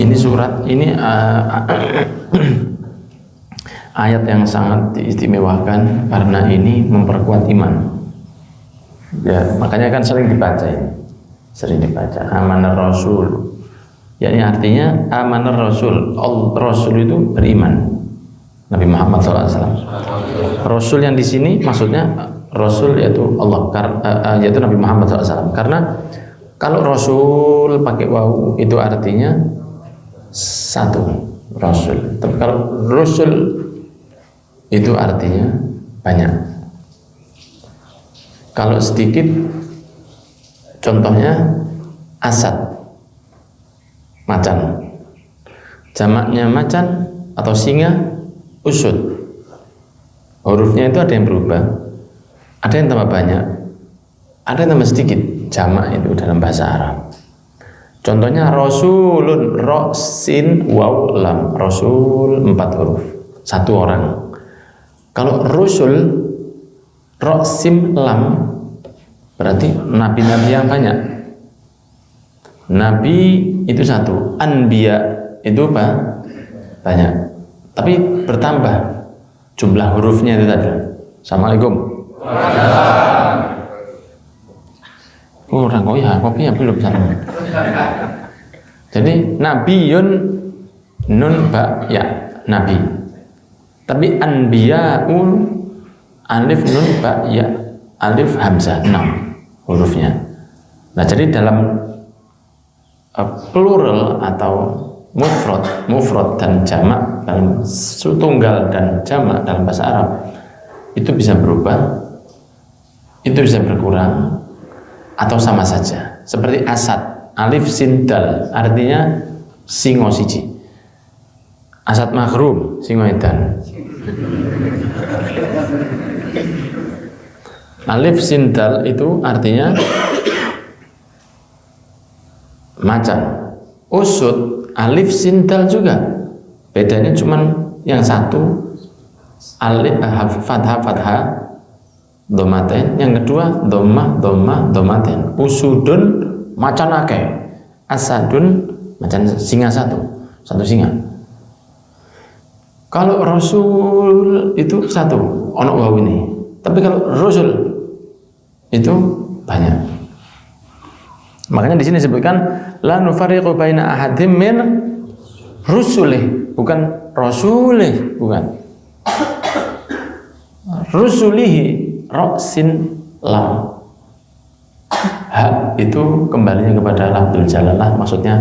Ini surat ini ayat yang sangat diistimewakan karena ini memperkuat iman. Ya, makanya kan sering dibaca ini. Sering dibaca amanar rasul. Ya, ini artinya amanar rasul. Rasul itu beriman. Nabi Muhammad SAW. Rasul yang di sini maksudnya Rasul yaitu Allah, yaitu Nabi Muhammad SAW. Karena kalau Rasul pakai wawu itu artinya satu Rasul. Tapi kalau Rasul itu artinya banyak. Kalau sedikit, contohnya asad, macan. Jamaknya macan atau singa, usud. Hurufnya itu ada yang berubah, ada yang tambah banyak, ada yang tambah sedikit. Jamak itu dalam bahasa Arab. Contohnya Rasulun, ro, sin, waw, lam. Rasul 4 huruf, 1 orang. Kalau Rasul, ro, sim, lam, berarti nabi-nabi yang banyak. Nabi itu 1, anbiya itu banyak, tapi bertambah jumlah hurufnya itu tadi. Assalamualaikum. Kurang kok ya, kopinya belum salam. Jadi nabiyun nun ba ya, nabi. Tapi anbiya'un alif nun ba ya, alif hamzah 6 hurufnya. Nah, jadi dalam plural atau mufrad dan jamak, dalam tunggal dan jamak dalam bahasa Arab itu bisa berubah, itu bisa berkurang atau sama saja. Seperti asad, alif sin dal artinya singo siji. Asad mahrum, singo edan. Alif sin dal itu artinya macan. Usud, alif sin dal juga. Bedanya cuman yang satu alif fathah domaten, yang kedua domaten. Usudun macan akeh, asadun macan singa satu singa. Kalau Rasul itu 1 ono waw ini, tapi kalau Rasul itu banyak. Makanya di sini disebutkan la nufariqu baina ahadim min rusulih, bukan rasulih, bukan. Rusulihi Roksin lam. Ha itu kembalinya kepada lafzul jalalah, maksudnya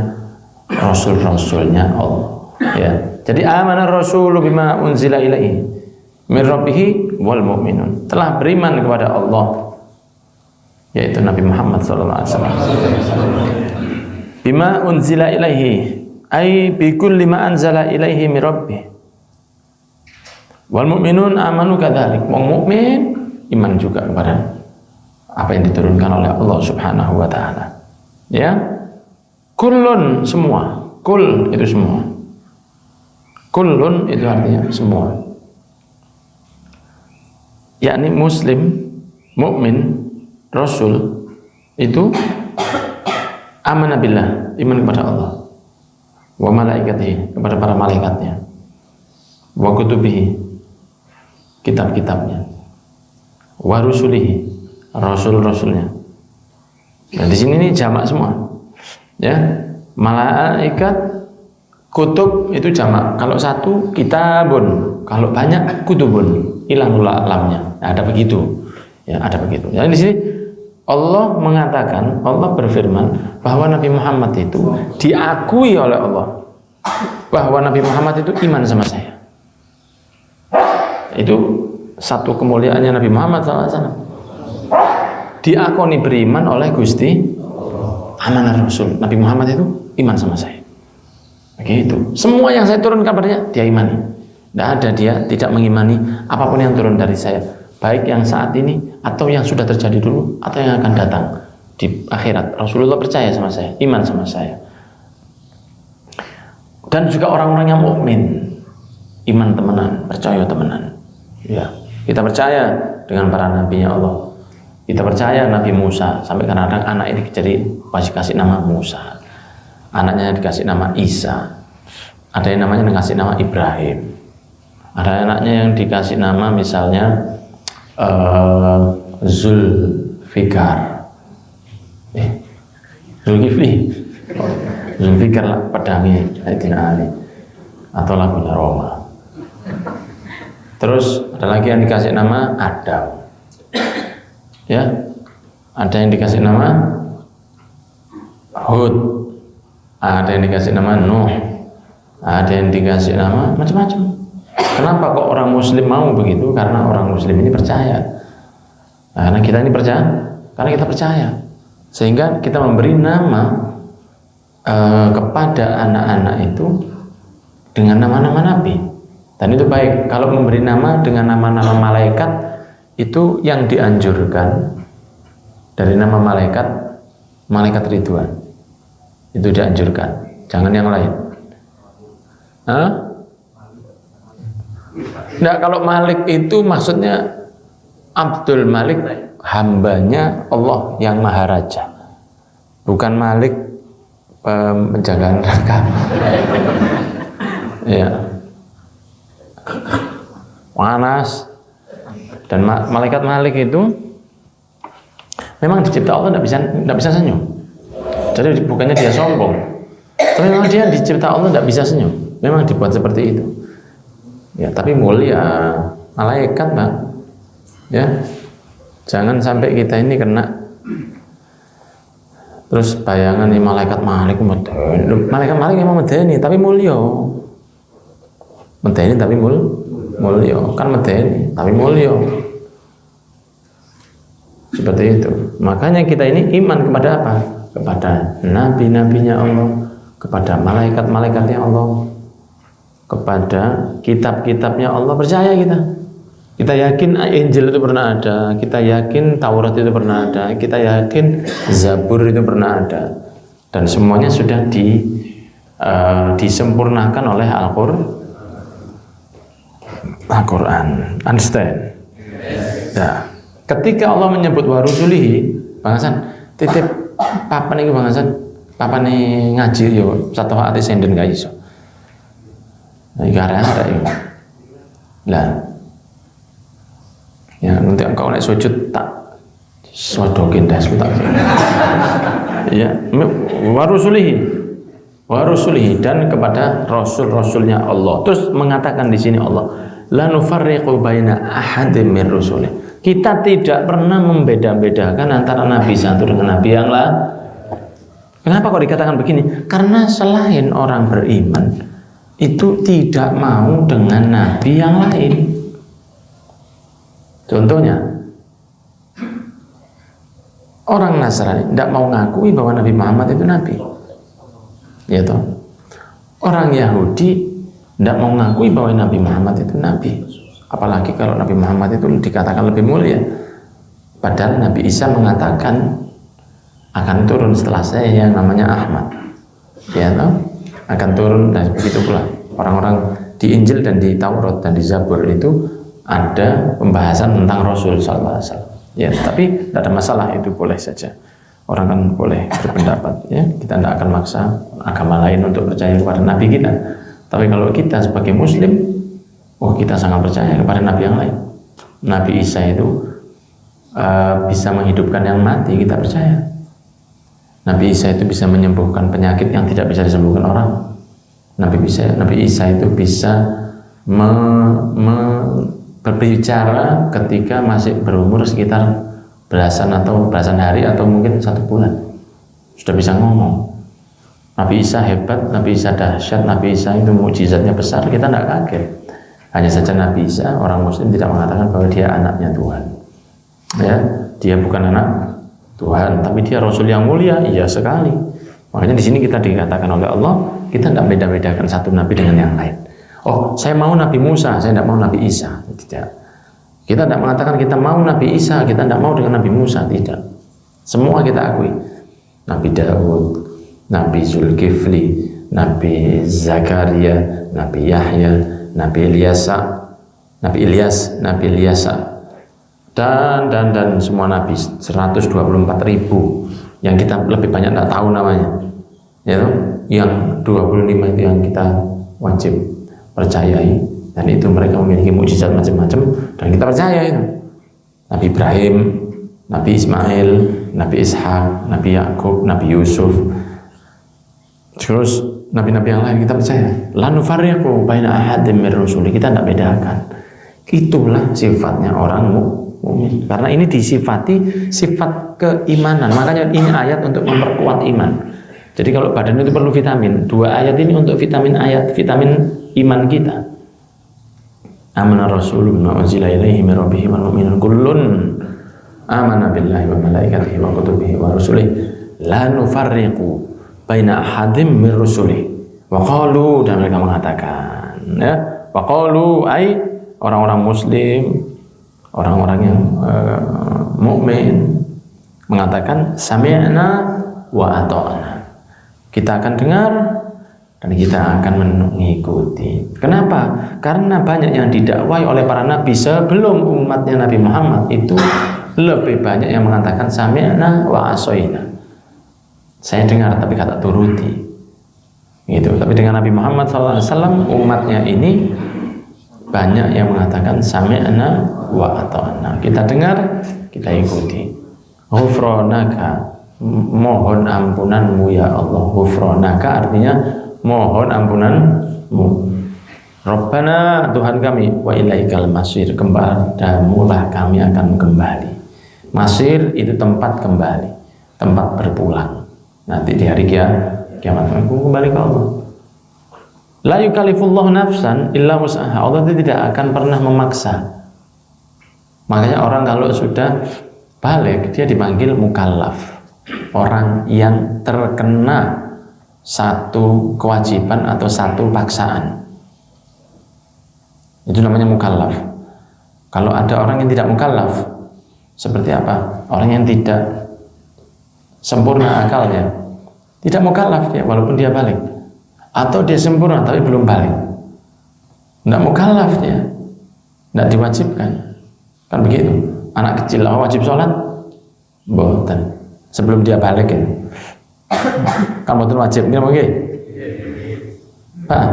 rasul-rasulnya Allah. Ya. Jadi amana rasulu bima unzila ilaihi min rabbihi wal mu'minun. Telah beriman kepada Allah, yaitu Nabi Muhammad SAW. Bima unzila ilaihi ay bi kulli ma anzala ilaihi min rabbih. Wal mu'minun amanu kadzalik. Wong mukmin iman juga kepada apa yang diturunkan oleh Allah Subhanahu wa taala. Ya. Kullun semua. Kul itu semua. Kullun itu artinya semua. Yakni muslim, mukmin, rasul itu amanah billah, iman kepada Allah. Wa malaikatihi, kepada para malaikatnya. Wa kutubihi, kitab-kitabnya. Wa rusulihi, rasul-rasulnya. Nah, di sini ini jamak semua. Ya, malaikat, kutub itu jamak. Kalau 1 kitabun, kalau banyak kutubun, ilahul alamnya. Nah, ada begitu. Ya, ada begitu. Jadi di sini Allah mengatakan, Allah berfirman bahwa Nabi Muhammad itu diakui oleh Allah, bahwa Nabi Muhammad itu iman sama saya. Itu satu kemuliaannya Nabi Muhammad SAW. Diakoni beriman oleh Gusti amanah Rasul. Nabi Muhammad itu iman sama saya. Begitu. Semua yang saya turunkan padanya dia imani. Tidak ada dia tidak mengimani apapun yang turun dari saya, baik yang saat ini atau yang sudah terjadi dulu atau yang akan datang di akhirat. Rasulullah percaya sama saya, iman sama saya. Dan juga orang-orang yang mukmin, iman temenan, percaya temenan. Ya, kita percaya dengan para nabinya Allah. Kita percaya Nabi Musa, sampai kadang-kadang anak ini jadi masih kasih nama Musa. anaknya dikasih nama Isa, ada yang namanya dikasih nama Ibrahim, ada anaknya yang dikasih nama misalnya Zulfikar, Zulkifli, Zulfikar lah pedangi Sayyidina Ali, atau lagunya Roma. Terus ada lagi yang dikasih nama Adam, ya, ada yang dikasih nama Hud, ada yang dikasih nama Nuh, ada yang dikasih nama macam-macam. Kenapa kok orang Muslim mau begitu? Karena orang Muslim ini percaya. Karena kita ini percaya, karena kita percaya, sehingga kita memberi nama kepada anak-anak itu dengan nama-nama Nabi. Dan itu baik. Kalau memberi nama dengan nama-nama malaikat, itu yang dianjurkan dari nama malaikat, malaikat Ridwan. Itu dianjurkan, jangan yang lain. Nah, kalau Malik itu maksudnya Abdul Malik, hambanya Allah yang Maharaja, bukan Malik penjagaan neraka. Ya, panas. Dan malaikat Malik itu memang dicipta Allah tidak bisa senyum. Jadi bukannya dia sombong, tapi memang dia dicipta Allah tidak bisa senyum. Memang dibuat seperti itu. Ya, tapi mulia malaikat, Pak. Ya, jangan sampai kita ini kena terus bayangan nih malaikat Malik medeni. Malaikat Malik memang medeni, tapi mulia. Medeni tapi mulia, kan medeni tapi mulia. Seperti itu. Makanya kita ini iman kepada apa? Kepada nabi-nabinya Allah, kepada malaikat-malaikatnya Allah, kepada kitab-kitabnya Allah. Percaya kita. Kita yakin Injil itu pernah ada, kita yakin Taurat itu pernah ada, kita yakin Zabur itu pernah ada, dan semuanya sudah disempurnakan oleh Al-Quran. Understand? Nah, ketika Allah menyebut warusulihi, Bang Hasan, titip papan ini Bang Hasan, papan ini ngaji yo satu hati senden gak iso. Nah, karena ada ini. Lah, ya nanti engkau naik sujud tak swadokin dah tak. Ya, warusulihi dan kepada rasul-rasulnya Allah. Terus mengatakan di sini Allah, la nufarriqu baina ahadin min rusulih. Kita tidak pernah membeda-bedakan antara nabi satu dengan nabi yang lain. Kenapa kok dikatakan begini? Karena selain orang beriman itu tidak mau dengan nabi yang lain. Contohnya, orang Nasrani tidak mau ngakui bahwa Nabi Muhammad itu nabi, ya toh. Orang Yahudi tidak mau ngakui bahwa Nabi Muhammad itu nabi, apalagi kalau Nabi Muhammad itu dikatakan lebih mulia. Padahal Nabi Isa mengatakan akan turun setelah saya yang namanya Ahmad, ya toh, akan turun, dan begitu pula orang-orang di Injil dan di Taurat dan di Zabur itu ada pembahasan tentang Rasul Sallallahu Alaihi Wasallam. Ya, tapi tidak ada masalah, itu boleh saja. Orang kan boleh berpendapat. Ya, kita tidak akan maksa agama lain untuk percaya kepada Nabi kita. Tapi kalau kita sebagai Muslim, kita sangat percaya kepada Nabi yang lain. Nabi Isa itu bisa menghidupkan yang mati, kita percaya. Nabi Isa itu bisa menyembuhkan penyakit yang tidak bisa disembuhkan orang. Nabi Isa itu bisa berbicara ketika masih berumur sekitar belasan hari atau mungkin 1 bulan, sudah bisa ngomong. Nabi Isa hebat, Nabi Isa dahsyat, Nabi Isa itu mukjizatnya besar, kita tidak kaget. Hanya saja Nabi Isa, orang Muslim tidak mengatakan bahwa dia anaknya Tuhan. Ya, dia bukan anak Tuhan, tapi dia Rasul yang mulia, iya sekali. Makanya di sini kita dikatakan oleh Allah, kita tidak beda-bedakan satu Nabi dengan yang lain. Oh, saya mau Nabi Musa, saya tidak mau Nabi Isa. Tidak. Kita tidak mengatakan kita mau Nabi Isa, kita tidak mau dengan Nabi Musa. Tidak. Semua kita akui. Nabi Daud, Nabi Zulkifli, Nabi Zakaria, Nabi Yahya, Nabi Ilyas, dan semua Nabi 124.000 yang kita lebih banyak tidak tahu namanya. ya, yang 25 itu yang kita wajib percayai, dan itu mereka memiliki mukjizat macam-macam dan kita percaya itu. Nabi Ibrahim, Nabi Ismail, Nabi Ishak, Nabi Yakub, Nabi Yusuf, terus nabi-nabi yang lain kita percaya. La nufarriqu baina ahadin min rusuli, kita tidak bedakan. Itulah sifatnya orang mukmin. Karena ini disifati sifat keimanan. Makanya ini ayat untuk memperkuat iman. Jadi kalau badan itu perlu vitamin, 2 ayat ini untuk vitamin iman kita. Amana Rasul bima unzila ilaihi min rabbih wal mu'minun kullun amana billahi wa malaikatihi wa kutubihi wa rusulihi la nufarriqu baina ahadin min rusulihi wa qalu, dan mereka mengatakan, ya, wa qalu ai orang-orang muslim, orang-orang yang mukmin mengatakan sami'na wa ata'na, kita akan dengar dan kita akan mengikuti. Kenapa? Karena banyak yang didakwai oleh para nabi sebelum umatnya Nabi Muhammad itu lebih banyak yang mengatakan sami'na wa asoina, saya dengar tapi kata turuti gitu. Tapi dengan Nabi Muhammad SAW umatnya ini banyak yang mengatakan sami'na wa ata'na, kita dengar, kita ikuti. Ghufranaka, mohon ampunanmu ya Allah. Ghufranaka artinya mohon ampunanmu. Rabbana, Tuhan kami, wa ilaikal masir, kepadamu lah kami akan kembali. Masir itu tempat kembali, tempat berpulang. Nanti di hari kiamat aku kembali ke Allah. La yukallifullahu nafsan illa wus'aha, Allah itu tidak akan pernah memaksa. Makanya orang kalau sudah balik dia dipanggil mukallaf, orang yang terkena satu kewajiban atau satu paksaan, itu namanya mukallaf. Kalau ada orang yang tidak mukallaf, seperti apa? Orang yang tidak sempurna akalnya, tidak mukallaf dia walaupun dia balik, atau dia sempurna tapi belum balik, tidak mukallaf dia, tidak diwajibkan. Kan begitu. Anak kecil wajib sholat, boten sebelum dia balik ya. Kamu tuh wajib ini mungkin, Pak.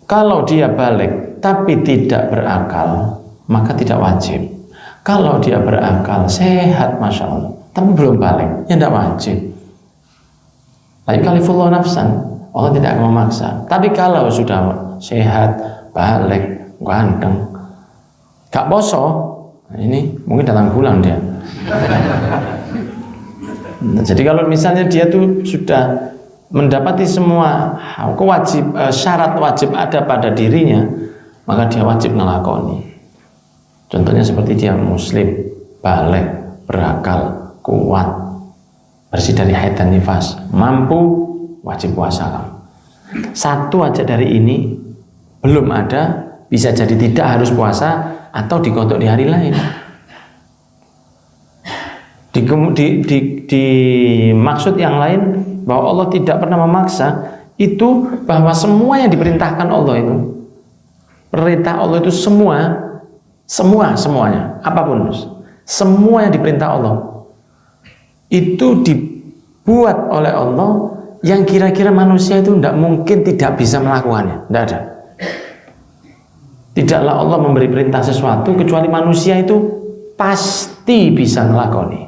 Kalau dia balik tapi tidak berakal, maka tidak wajib. Kalau dia berakal, sehat, masya Allah, tapi belum balik, ya tidak wajib. La yukallifullahu nafsan, Allah tidak akan memaksa. Tapi kalau sudah sehat, balik, ganteng, gak poso, ini mungkin datang bulan dia. Jadi kalau misalnya dia tuh sudah mendapati semua syarat wajib ada pada dirinya, maka dia wajib ngelakoni. Contohnya seperti dia muslim, balik, berakal, kuat, bersih dari haid dan nifas, mampu, wajib puasa. Satu aja dari ini belum ada, bisa jadi tidak harus puasa atau dikodok di hari lain. Di maksud yang lain bahwa Allah tidak pernah memaksa itu bahwa semua yang diperintahkan Allah itu, perintah Allah itu semuanya, apapun, semua yang diperintah Allah itu dibuat oleh Allah yang kira-kira manusia itu tidak mungkin tidak bisa melakukannya, tidak ada. Tidaklah Allah memberi perintah sesuatu kecuali manusia itu pasti bisa melakoni,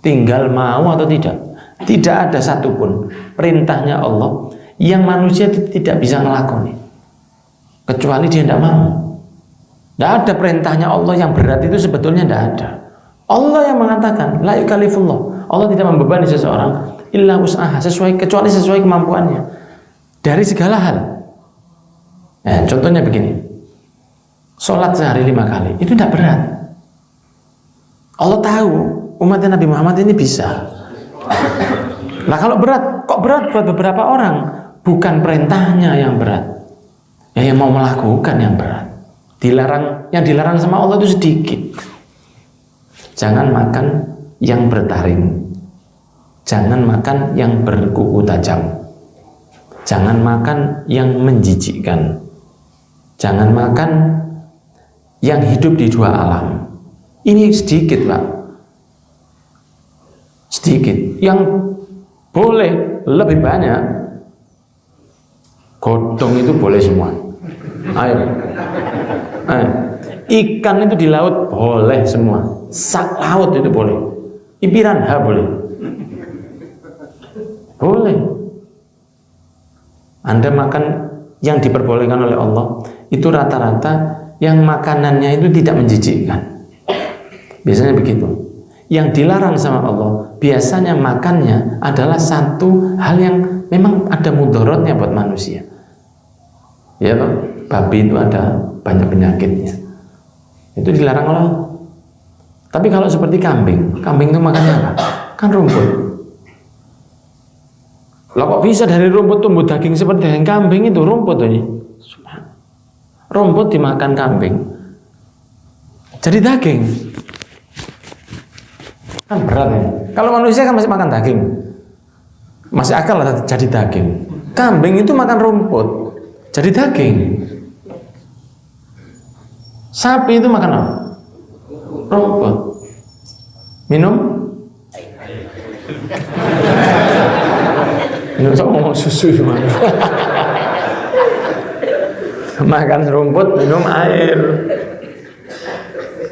tinggal mau atau tidak. Tidak ada satupun perintahnya Allah yang manusia tidak bisa melakoni kecuali dia tidak mau. Tidak ada perintahnya Allah yang berat itu sebetulnya tidak ada. Allah yang mengatakan la yukallifullah, Allah tidak membebani seseorang illa wus'aha, kecuali sesuai kemampuannya dari segala hal. Contohnya begini, sholat sehari 5 kali itu tidak berat. Allah tahu umatnya Nabi Muhammad ini bisa. Nah kalau berat, kok berat buat beberapa orang? Bukan perintahnya yang berat, ya yang mau melakukan yang berat. Yang dilarang sama Allah itu sedikit. Jangan makan yang bertaring, jangan makan yang berkuku tajam, jangan makan yang menjijikkan, jangan makan yang hidup di 2 alam. Ini sedikit, Pak. sedikit. Yang boleh lebih banyak, godong itu boleh semua. Ayo. Ikan itu di laut boleh semua. Sak laut itu boleh. Piranha boleh. Boleh. Anda makan yang diperbolehkan oleh Allah itu rata-rata yang makanannya itu tidak menjijikkan. Biasanya begitu. Yang dilarang sama Allah biasanya makannya adalah satu hal yang memang ada mudaratnya buat manusia. Ya Pak, babi itu ada banyak penyakitnya. Itu dilarang oleh Allah. Tapi kalau seperti kambing itu makannya apa? Kan rumput. Lah kok bisa dari rumput tumbuh daging seperti daging kambing itu rumput ini. Rumput dimakan kambing. Jadi daging. Kan berat ya. Kalau manusia kan masih makan daging. Masih akal lah jadi daging. Kambing itu makan rumput. Jadi daging. Sapi itu makan apa? Rumput. Minum? Minum sama ngomong susu gimana? Makan rumput, minum air.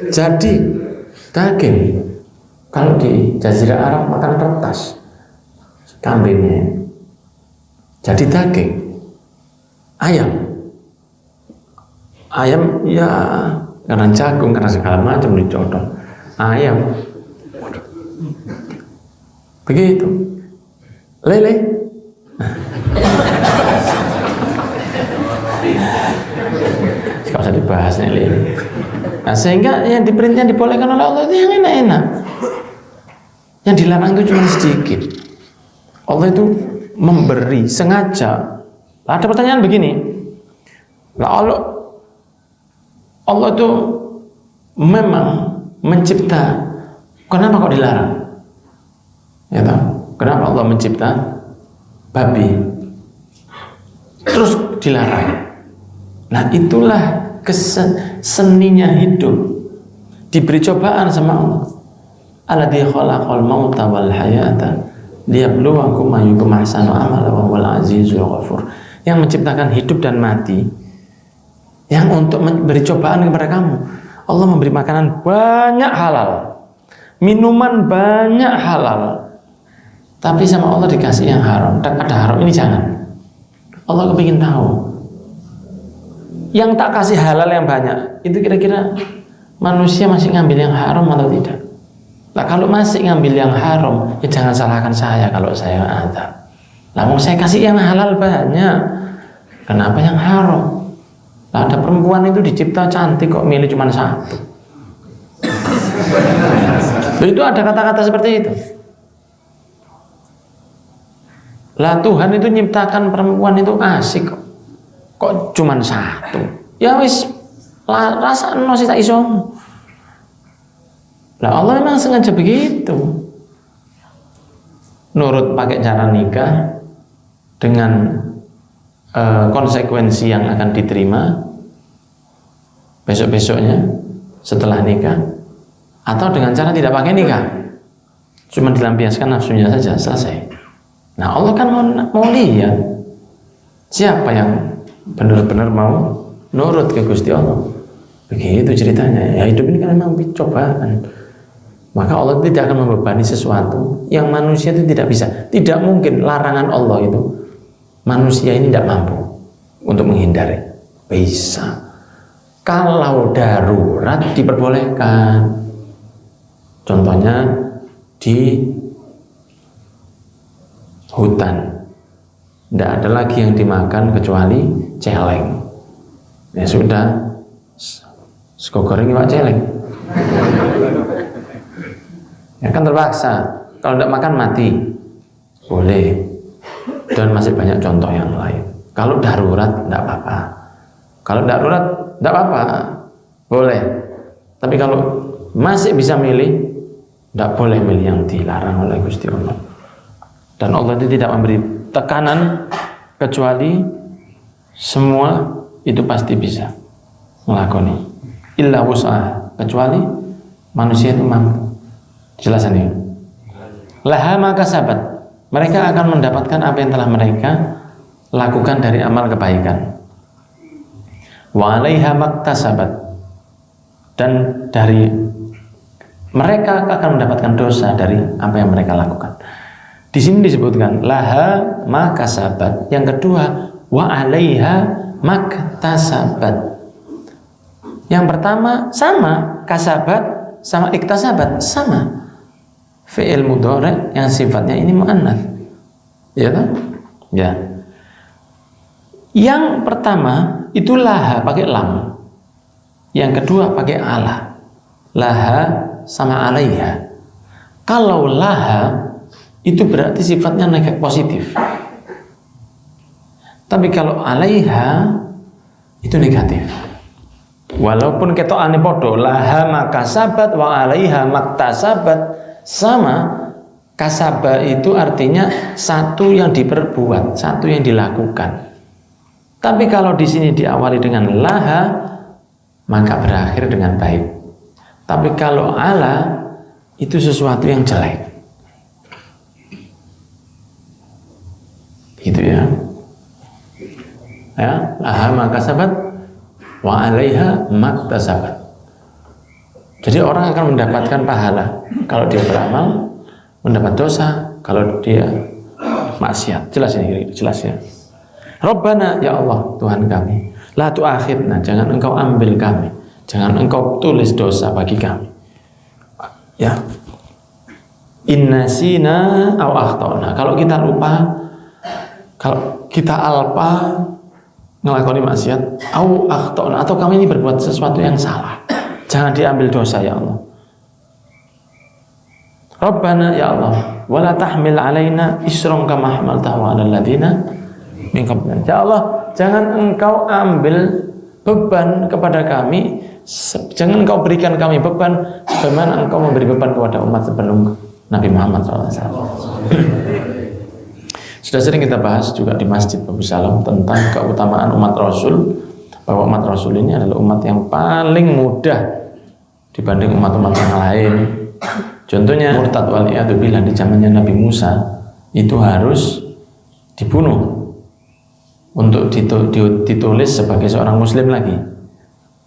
Jadi daging. Kalau di Jazirah Arab makan kertas kambingnya. Jadi daging. Ayam ya karena jagung, karena segala macam dicodong. Ayam. Begitu. Lele. Gak usah dibahas nih lele. Nah, sehingga yang diperintah dibolehkan oleh Allah itu yang enak-enak. Yang dilarang itu cuma sedikit. Allah itu memberi sengaja. Ada pertanyaan begini. Allah itu memang mencipta. Kenapa kok dilarang? Ya tahu. Kenapa Allah mencipta babi? Terus dilarang. Nah itulah seninya hidup. Diberi cobaan sama Allah. Alladzi khalaqal mauta wal hayata liyabluwakum ayyukum ahsanu amala wa huwal azizul ghafur. Yang menciptakan hidup dan mati, yang untuk memberi cobaan kepada kamu. Allah memberi makanan banyak halal, minuman banyak halal, tapi sama Allah dikasih yang haram. Dan ada haram ini jangan. Allah kepingin tahu. Yang tak kasih halal yang banyak, itu kira-kira manusia masih ngambil yang haram atau tidak? Nah kalau masih ngambil yang haram, ya jangan salahkan saya kalau saya ada. Namun saya kasih yang halal banyak, kenapa yang haram? Nah, ada perempuan itu dicipta cantik kok milih cuma satu. Itu ada kata-kata seperti itu. Lah Tuhan itu nyiptakan perempuan itu asik kok cuma satu. Ya wis rasa no sih tak iso. Lah Allah memang sengaja begitu. Nurut pakai cara nikah dengan konsekuensi yang akan diterima besok-besoknya setelah nikah, atau dengan cara tidak pakai nikah, cuma dilampiaskan nafsunya saja, selesai. Nah Allah kan mau lihat siapa yang benar-benar mau nurut ke Gusti Allah. Begitu ceritanya. Ya hidup ini kan memang cobaan. Maka Allah tidak akan membebani sesuatu yang manusia itu tidak bisa. Tidak mungkin larangan Allah itu manusia ini tidak mampu untuk menghindari. Bisa. Kalau darurat diperbolehkan. Contohnya di hutan. Tidak ada lagi yang dimakan kecuali celeng. Ya sudah, sego goreng Pak celeng. Ya kan terpaksa. Kalau tidak makan mati, boleh. Dan masih banyak contoh yang lain. Kalau darurat tidak apa-apa. Kalau darurat tidak apa-apa, boleh. Tapi kalau masih bisa milih, tidak boleh milih yang dilarang oleh Gusti Allah. Dan Allah itu tidak memberi tekanan kecuali semua itu pasti bisa melakoni. Illa wus'ah, kecuali manusia itu mampu. Jelasan ini. laha ma kasabat, mereka akan mendapatkan apa yang telah mereka lakukan dari amal kebaikan. Wa 'alaiha maktasabat, dan dari mereka akan mendapatkan dosa dari apa yang mereka lakukan. Di sini disebutkan laha ma kasabat, yang kedua wa 'alaiha maktasabat. Yang pertama sama, kasabat sama iktasabat sama. Fi'il mudhari' yang sifatnya ini muannats. Ya kan? Ya. Yang pertama itu laha pakai lam. Yang kedua pakai ala. Laha sama 'alaiha. Kalau laha itu berarti sifatnya negatif positif. Tapi kalau 'alaiha itu negatif. Walaupun ketokane podo laha makasabat wa 'alaiha maktasabat sama, kasabah itu artinya satu yang diperbuat, satu yang dilakukan. Tapi kalau di sini diawali dengan laha, maka berakhir dengan baik. Tapi kalau ala itu sesuatu yang jelek. Gitu ya. Ya, laha makasabat wa 'alaiha maktasabat. Jadi orang akan mendapatkan pahala kalau dia beramal, mendapat dosa kalau dia maksiat. Jelas ini, jelas ya. Rabbana, ya Allah Tuhan kami, la tu'akhidna, jangan engkau ambil kami, jangan engkau tulis dosa bagi kami. Ya. Inna sina aw akhtana. Kalau kita lupa, kalau kita alpa ngelakoni maksiat, au akhtana, atau kami ini berbuat sesuatu yang salah, jangan diambil dosa ya Allah. Rabbana ya Allah, wala tahmil alaina isran kama hamaltahu 'alal ladzina min qablina. Ya Allah, jangan engkau ambil beban kepada kami, jangan engkau berikan kami beban sebagaimana engkau memberi beban kepada umat sebelum Nabi Muhammad SAW. Sudah sering kita bahas juga di Masjid Babu Salam tentang keutamaan umat Rasul, bahwa umat Rasul ini adalah umat yang paling mudah dibanding umat-umat yang lain. Contohnya murtad waliyadzubillah di zamannya Nabi Musa itu harus dibunuh untuk ditulis sebagai seorang muslim lagi.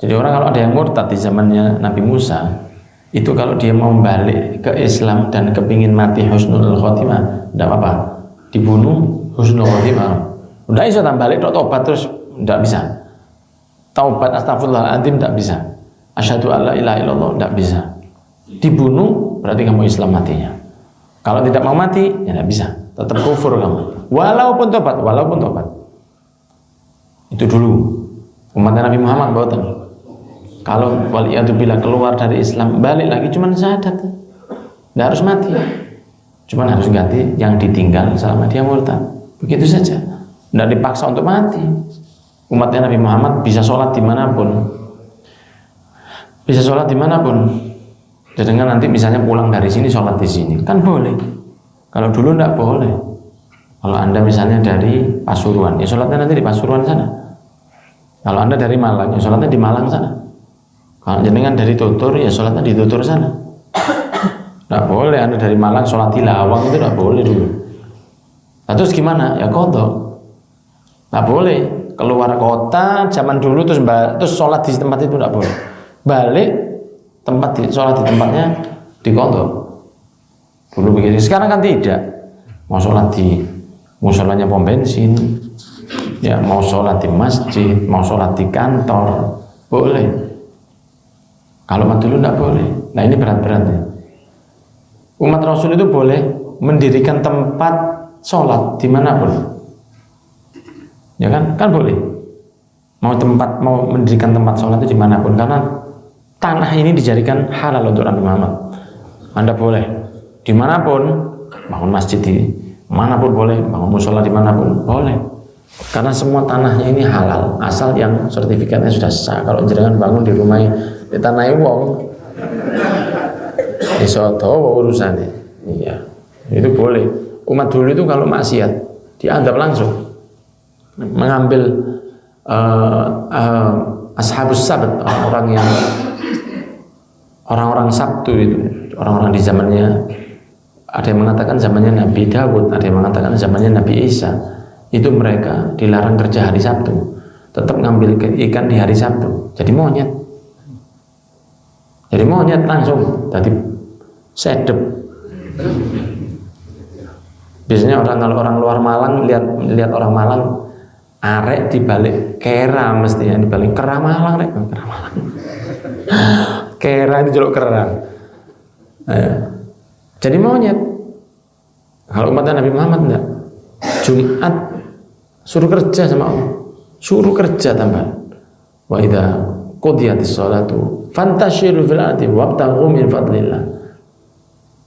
Jadi orang kalau ada yang murtad di zamannya Nabi Musa, itu kalau dia mau balik ke Islam dan kepingin mati husnul khotimah, tidak apa-apa, dibunuh husnul khotimah. Udah bisa balik tobat terus tidak bisa. Taubat astagfirullahaladzim tidak bisa. Asyhadu alla ilaha illallah tidak bisa. Dibunuh berarti kamu Islam matinya. Kalau tidak mau mati ya tidak bisa, tetap kufur kamu. Walaupun tobat. Itu dulu umatnya Nabi Muhammad bahkan. Kalau waliyadzubillah keluar dari Islam balik lagi cuman syahadat, tidak harus mati, cuman harus ganti yang ditinggal selama dia murtad. Begitu saja, tidak dipaksa untuk mati. Umatnya Nabi Muhammad bisa sholat dimanapun, dan dengan nanti misalnya pulang dari sini sholat di sini kan boleh. Kalau dulu tidak boleh. Kalau Anda misalnya dari Pasuruan, ya sholatnya nanti di Pasuruan sana. Kalau Anda dari Malang, ya sholatnya di Malang sana. Kalau jenengan dari Tutur, ya sholatnya di Tutur sana. Tidak boleh Anda dari Malang sholat di Lawang, itu tidak boleh dulu. Nah, terus gimana? Ya kodok. Tidak boleh keluar kota zaman dulu terus sholat di tempat itu tidak boleh. Balik sholat di tempatnya di kodok. Dulu begitu. Sekarang kan tidak. Mau sholat di musolanya pom bensin, ya mau sholat di masjid, mau sholat di kantor, boleh. Kalau dulu tidak boleh. Nah ini berat-berat ya. Umat Rasul itu boleh mendirikan tempat sholat dimanapun, ya kan boleh. Mau mendirikan tempat sholat itu dimanapun, karena tanah ini dijadikan halal untuk Nabi Muhammad. Anda boleh dimanapun bangun masjid di manapun boleh, bangun musola dimanapun boleh, karena semua tanahnya ini halal asal yang sertifikatnya sudah sah. Kalau jenengan bangun di rumah di tanah wong iso dawa urusannya, iya itu boleh. Umat dulu itu kalau maksiat dianggap langsung mengambil ashabus sabt, orang-orang Sabtu itu, orang-orang di zamannya Ada yang mengatakan zamannya Nabi Dawud, ada yang mengatakan zamannya Nabi Isa. Itu mereka dilarang kerja hari Sabtu, tetap ngambil ikan di hari Sabtu. Jadi monyet. Jadi monyet langsung. Jadi sedep. Biasanya kalau orang luar Malang lihat orang Malang arek dibalik kera mestinya dibalik kera Malang rek. Kera Malang. Kera itu jeluk kera. Jadi monyet. Kalau umatnya Nabi Muhammad enggak. Jumat suruh kerja sama Allah. Suruh kerja tambah. Wa idza qudiyatis sholatu fantashiru fil ardi wabtaghu min fadlillah.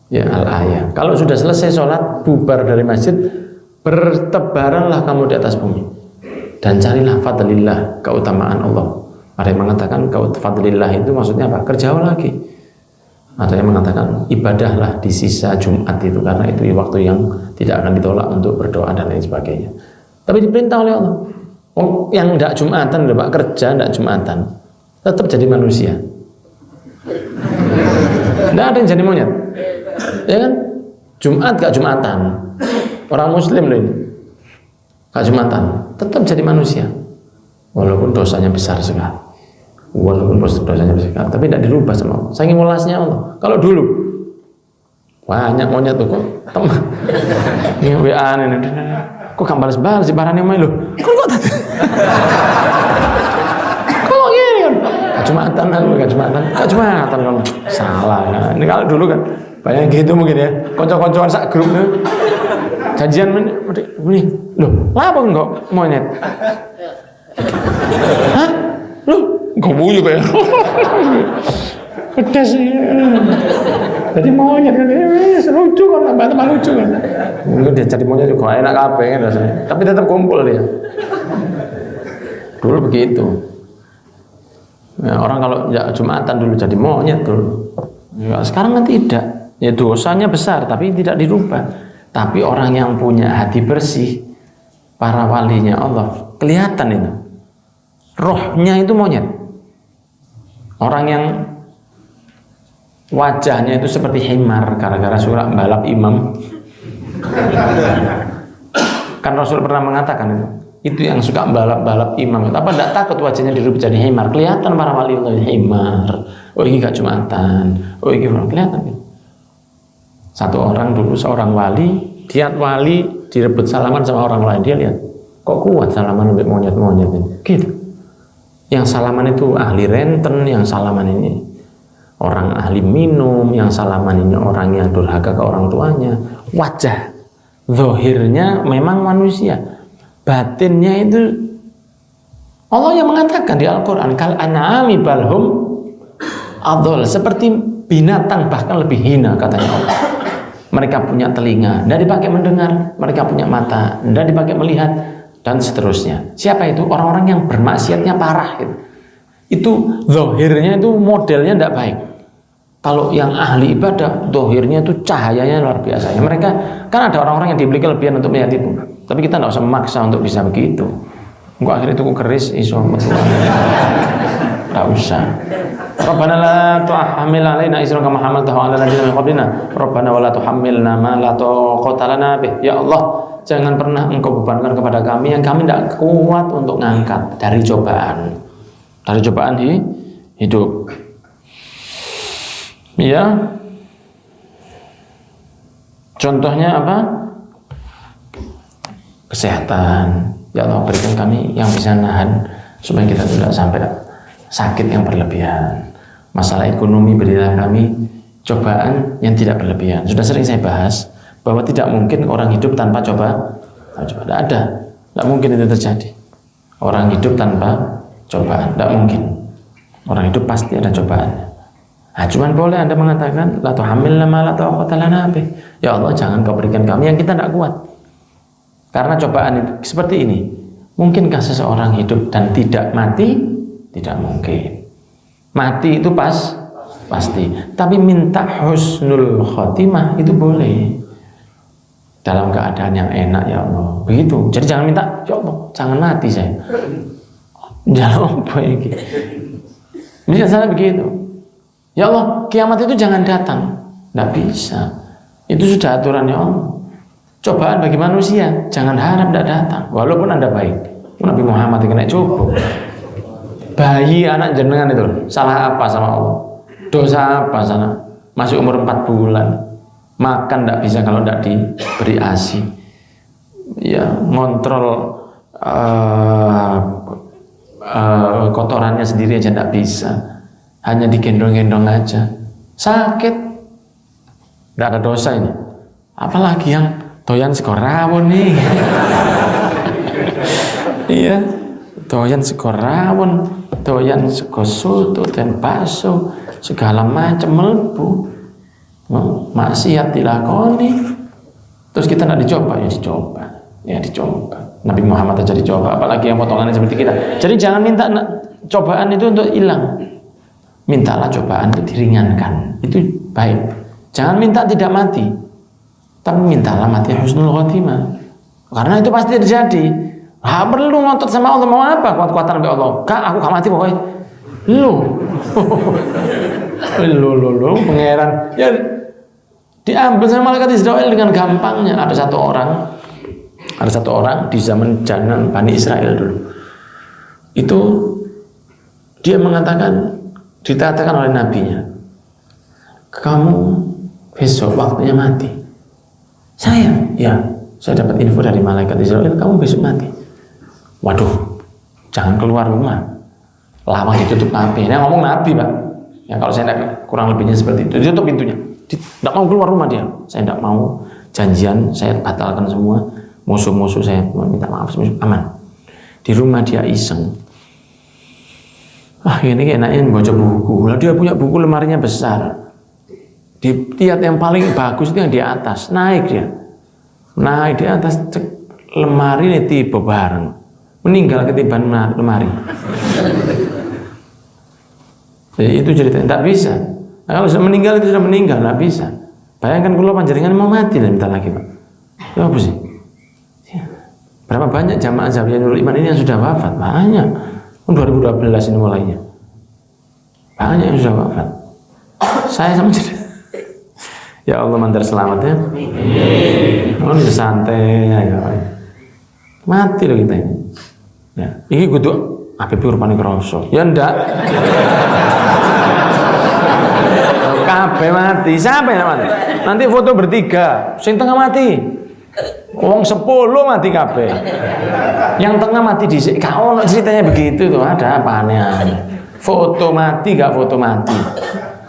Ya al-ayah. Kalau sudah selesai sholat, bubar dari masjid, bertebaranlah kamu di atas bumi dan carilah fadlillah, keutamaan Allah. Ada yang mengatakan fadlillah itu maksudnya apa? Kerjalah lagi. Ada yang mengatakan ibadahlah di sisa Jumat itu, karena itu waktu yang tidak akan ditolak untuk berdoa dan lain sebagainya. Tapi diperintah oleh Allah. Oh, yang tidak Jumatan, Pak, kerja tidak Jumatan, tetap jadi manusia. Tidak ada yang jadi monyet. Ya kan? Jumat gak Jumatan. Orang Muslim loh ini. Gak Jumatan, tetap jadi manusia. Walaupun dosanya besar sekali. Walaupun dosanya besar sekali, tapi tidak dirubah sama Allah. Saking welasnya Allah. Kalau dulu banyak monyet tuh kok teman. Ini WA ini. Kok gak balas-balas sih barangnya main loh. Kok tadi? Kok gini kan? Jumatan kan. Salah kan. Ini kalau dulu kan banyak gitu mungkin ya. Konco-koncoan sak grup nih. Janjian ini. Loh, apa enggak monyet? Hah? Loh, enggak bunyi kayak. Pedas ya. Jadi monyet kan lucu kan, tambah lucu kan. Mungkin dia jadi monyet juga enak kabeh kan rasanya. Tapi tetap kumpul dia. Dulu begitu. Ya, orang kalau ya, Jumatan dulu jadi monyet dulu. Ya, sekarang kan tidak. Ya dosanya besar tapi tidak dirubah. Tapi orang yang punya hati bersih, para walinya Allah, kelihatan itu. Rohnya itu monyet. Orang yang wajahnya itu seperti himar gara-gara surat balap imam. Kan Rasul pernah mengatakan itu yang suka balap-balap imam. Apa tidak takut wajahnya dirubah jadi himar? Kelihatan para wali Allah himar. Oh ini gak Jumatan. Oh ini kelihatan. Satu orang dulu seorang wali, dia wali direbut salaman sama orang lain. Dia lihat kok kuat salaman untuk monyet-monyet ini. Gitu. Yang salaman itu ahli renten, yang salaman ini orang ahli minum, yang salaman ini orang yang durhaka ke orang tuanya. Wajah zahirnya memang manusia, batinnya itu Allah yang mengatakan di Al-Quran kal an'ami balhum adol, seperti binatang bahkan lebih hina katanya Allah. Mereka punya telinga, tidak dipakai mendengar. Mereka punya mata, tidak dipakai melihat, dan seterusnya. Siapa itu? Orang-orang yang bermaksiatnya parah gitu. Itu zahirnya itu modelnya tidak baik. Kalau yang ahli ibadah, zahirnya itu cahayanya luar biasa. Ya, mereka kan ada orang-orang yang dibeli kelebihan untuk melihat itu. Tapi kita tidak usah memaksa untuk bisa begitu. Enggak akhirnya itu keris iso betul. Tidak usah. Rabbana la tuhammil alaina isran kama hamaltahu 'ala alladziina min qablina. Rabbana wa la tuhammilna ma la taqata lana bih. Ya Allah, jangan pernah Engkau bebankan kepada kami yang kami tidak kuat untuk ngangkat dari cobaan. Dari cobaan hidup. Ya. Contohnya apa? Kesehatan. Ya Allah, berikan kami yang bisa nahan supaya kita tidak sampai sakit yang berlebihan. Masalah ekonomi, berilah kami cobaan yang tidak berlebihan. Sudah sering saya bahas bahwa tidak mungkin orang hidup tanpa coba. Tidak ada, tidak mungkin itu terjadi. Orang hidup tanpa cobaan, tidak mungkin. Orang hidup pasti ada cobaan. Nah, cuman boleh Anda mengatakan la tuhammilna ma la taqata lana bih. Ya Allah, jangan Kau berikan kami yang kita tidak kuat. Karena cobaan itu seperti ini. Mungkinkah seseorang hidup dan tidak mati? Tidak mungkin. Mati itu pasti. Tapi minta husnul khotimah itu boleh. Dalam keadaan yang enak ya Allah. Begitu. Jadi jangan minta, ya Allah, jangan mati saya. Jangan apa ini. Misalnya begitu. Ya Allah, kiamat itu jangan datang. Tidak bisa. Itu sudah aturannya Allah. Cobaan bagi manusia, jangan harap tidak datang. Walaupun Anda baik. Nabi Muhammad kena coba. Bayi anak jenengan itu salah apa sama Allah? Dosa apa sana? Masih umur 4 bulan. Makan tidak bisa kalau tidak diberi ASI. Ya, ngontrol kotorannya sendiri aja tidak bisa. Hanya digendong-gendong aja. Sakit. Tidak ada dosa ini. Apalagi yang doyan sego rawon nih. Iya, doyan sego rawon, doyan sego soto dan bakso, segala macam melebu. Maksiat dilakoni. Terus kita tidak dicoba, ya dicoba. Nabi Muhammad aja dicoba, apalagi yang potongannya seperti kita. Jadi jangan minta cobaan itu untuk hilang. Mintalah cobaan itu diringankan. Itu baik. Jangan minta tidak mati. Tapi mintalah mati husnul khotimah. Karena itu pasti terjadi. Perlu ngotot sama Allah, mau apa kuat-kuatan sampai Allah? Kak, aku gak mati pokoknya. Lu pangeran. Ya diambil sama malaikat Israel dengan gampangnya. Ada satu orang di zaman jaman Bani Israel dulu. Itu dia dikatakan oleh nabinya, kamu besok waktunya mati. Saya dapat info dari malaikat Israel, kamu besok mati. Waduh, jangan keluar rumah. Lama ditutup HP. Ini ngomong Nabi, Pak. Ya kalau saya kurang lebihnya seperti itu. Ditutup pintunya. Tidak mau keluar rumah dia. Saya tidak mau janjian, saya batalkan semua. Musuh-musuh saya minta maaf, aman. Di rumah dia iseng. Ini enaknya baca buku. Lalu dia punya buku lemarinya besar. Lihat yang paling bagus itu yang di atas. Naik di atas, lemari ini tiba bareng. Meninggal ketiban lemari. Jadi itu ceritanya. Tidak bisa. Nah, kalau sudah meninggal itu sudah meninggal, tidak bisa. Bayangkan kalau panjenengan mau mati dan minta lagi, Pak. Ya apa sih? Berapa banyak jamaah Zawiyah Nurul Iman ini yang sudah wafat? Banyak. 2012 ini mulainya. Banyak yang sudah wafat. Saya sama ya Allah mantar selamat ya. Ini santai ya. Mati loh kita ini. Ya, ini kudu Habib rupane kroso. Ya ndak. Kabeh mati. Siapa yang mati? Nanti foto bertiga, sing tengah mati. Wong 10 mati kabeh. Yang tengah mati dhisik. Kalau ceritanya begitu tuh, ada apa aneh-aneh. Foto mati gak foto mati.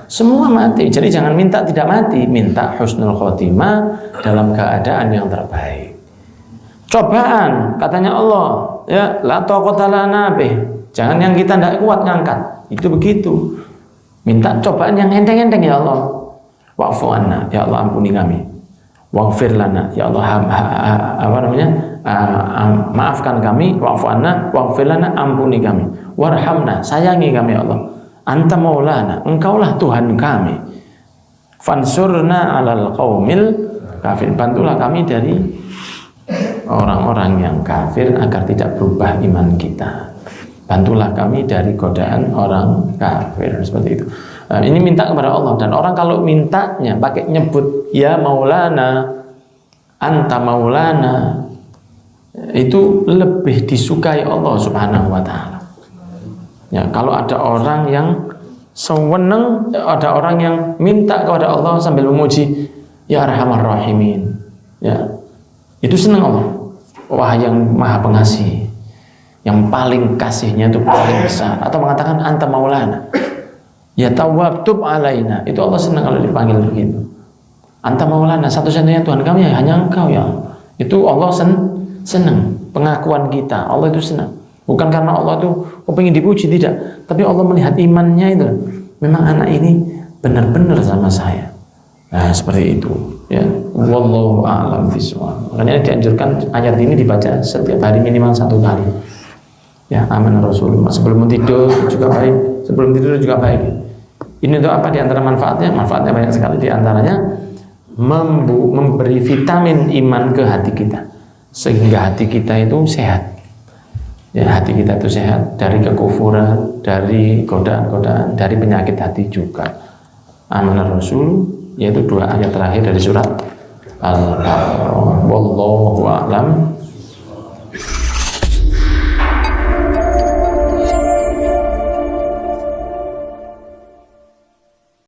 Semua mati. Jadi jangan minta tidak mati, minta husnul khotimah dalam keadaan yang terbaik. Cobaan, katanya Allah, ya, la taqata lana bih. Jangan yang kita tidak kuat ngangkat. Itu begitu. Minta cobaan yang enteng-enteng ya Allah. Wa'fu anna, ya Allah ampuni kami. Waghfir lana, ya Allah maafkan kami. Wa'fu anna, waghfir lana, ampuni kami. Warhamna, sayangi kami ya Allah. Anta maulana, engkaulah Tuhan kami. Fansurna 'alal qaumil kafir. Bantulah kami dari orang-orang yang kafir agar tidak berubah iman kita. Bantulah kami dari godaan orang kafir, seperti itu. Ini minta kepada Allah, dan orang kalau mintanya pakai nyebut ya maulana, anta maulana, itu lebih disukai Allah Subhanahu wa taala. Ya, kalau ada orang yang sewenang, ada orang yang minta kepada Allah sambil memuji ya arhamar rahimin. Ya. Itu senang Allah. Wah, yang maha pengasih, yang paling kasihnya itu paling besar. Atau mengatakan anta maulana, ya tawwab tub alaina. Itu Allah senang kalau dipanggil begitu. Anta maulana, satu-satunya Tuhan kami hanya engkau ya. Itu Allah senang. Pengakuan kita, Allah itu senang. Bukan karena Allah itu pengen dipuji, tidak. Tapi Allah melihat imannya itu. Memang anak ini benar-benar sama saya. Nah, seperti itu. Ya, wallahu a'lam bishawab. Makanya dianjurkan ayat ini dibaca setiap hari minimal 1 kali. Ya, amanah Rasulullah. Sebelum tidur juga baik. Sebelum tidur juga baik. Ini untuk apa? Di antara manfaatnya? Manfaatnya banyak sekali. Di antaranya memberi vitamin iman ke hati kita, sehingga hati kita itu sehat. Ya, hati kita itu sehat dari kekufuran, dari godaan-godaan, dari penyakit hati juga. amanar rasul, yaitu 2 ayat terakhir dari surat Al-Baqarah. Wallahu a'lam